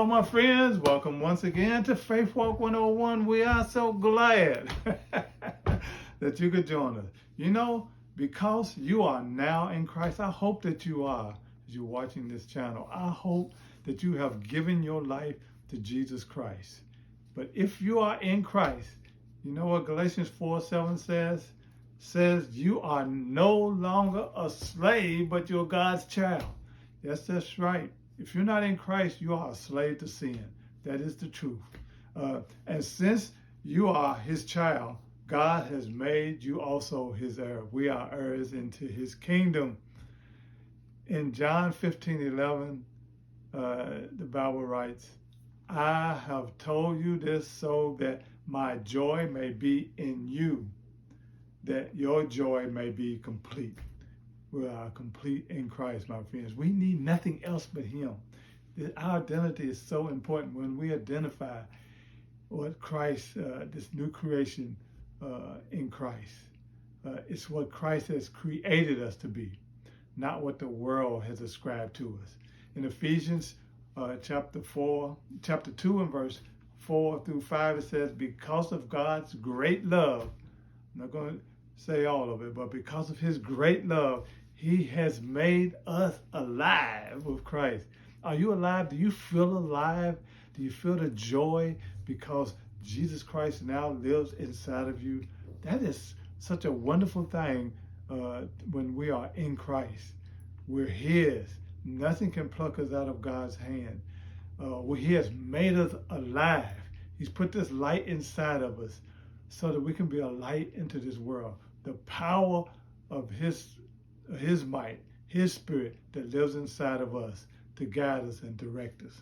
Hello, my friends. Welcome once again to Faith Walk 101. We are so glad that you could join us. You know, because you are now in Christ, I hope that you are, as you're watching this channel. I hope that you have given your life to Jesus Christ. But if you are in Christ, you know what Galatians 4:7 says? Says you are no longer a slave, but you're God's child. Yes, that's right. If you're not in Christ, you are a slave to sin. That is the truth. And since you are his child, God has made you also his heir. We are heirs into his kingdom. In John 15:11, the Bible writes, I have told you this so that my joy may be in you, that your joy may be complete. We are complete in Christ, my friends. We need nothing else but him. Our identity is so important when we identify what Christ, this new creation in Christ. It's what Christ has created us to be, not what the world has ascribed to us. In Ephesians chapter 2 and verse 4 through 5, it says, because of God's great love, I'm not going to say all of it, but because of his great love, he has made us alive with Christ. Are you alive? Do you feel alive? Do you feel the joy because Jesus Christ now lives inside of you? That is such a wonderful thing when we are in Christ. We're his. Nothing can pluck us out of God's hand. He has made us alive. He's put this light inside of us so that we can be a light into this world. The power of his might, his spirit that lives inside of us to guide us and direct us.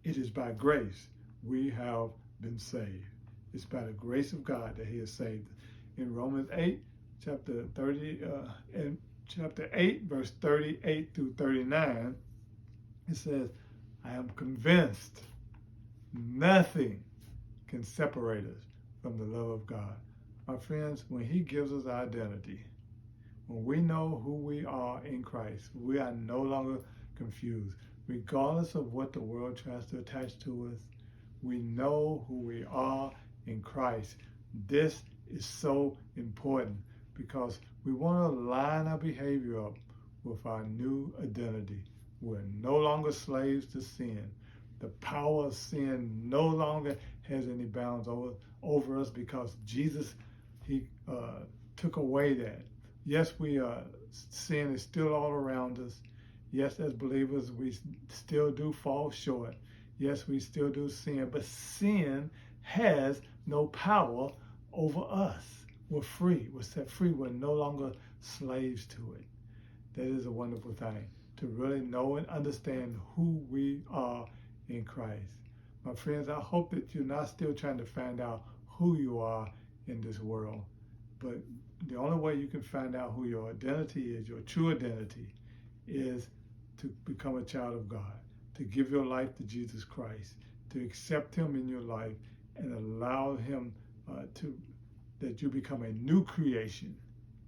It is by grace we have been saved. It's by the grace of God that he has saved us. In Romans 8, chapter 8, verse 38 through 39, it says, I am convinced nothing can separate us from the love of God. My friends, when he gives us our identity, when we know who we are in Christ, we are no longer confused. Regardless of what the world tries to attach to us, we know who we are in Christ. This is so important because we want to line our behavior up with our new identity. We're no longer slaves to sin. The power of sin no longer has any bounds over us because Jesus, he took away that. Yes, sin is still all around us. Yes, as believers, we still do fall short. Yes, we still do sin, but sin has no power over us. We're free. We're set free. We're no longer slaves to it. That is a wonderful thing, to really know and understand who we are in Christ. My friends, I hope that you're not still trying to find out who you are in this world, but the only way you can find out who your identity is, your true identity, is to become a child of God, to give your life to Jesus Christ, to accept him in your life and allow him that you become a new creation,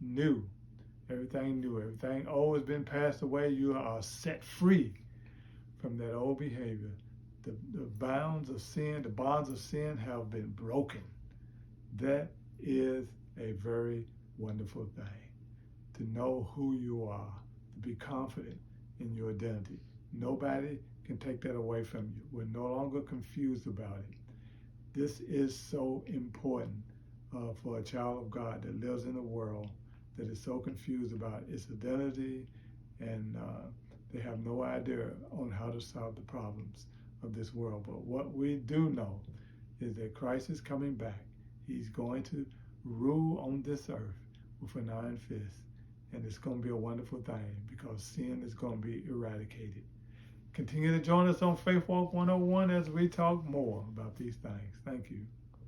new. Everything new, everything old has been passed away. You are set free from that old behavior. The bonds of sin have been broken. That is a very wonderful thing, to know who you are, to be confident in your identity. Nobody can take that away from you. We're no longer confused about it. This is so important for a child of God that lives in a world that is so confused about its identity, and they have no idea on how to solve the problems of this world. But what we do know is that Christ is coming back. He's going to rule on this earth with an iron fist, and it's going to be a wonderful thing because sin is going to be eradicated. Continue to join us on Faith Walk 101 as we talk more about these things. Thank you.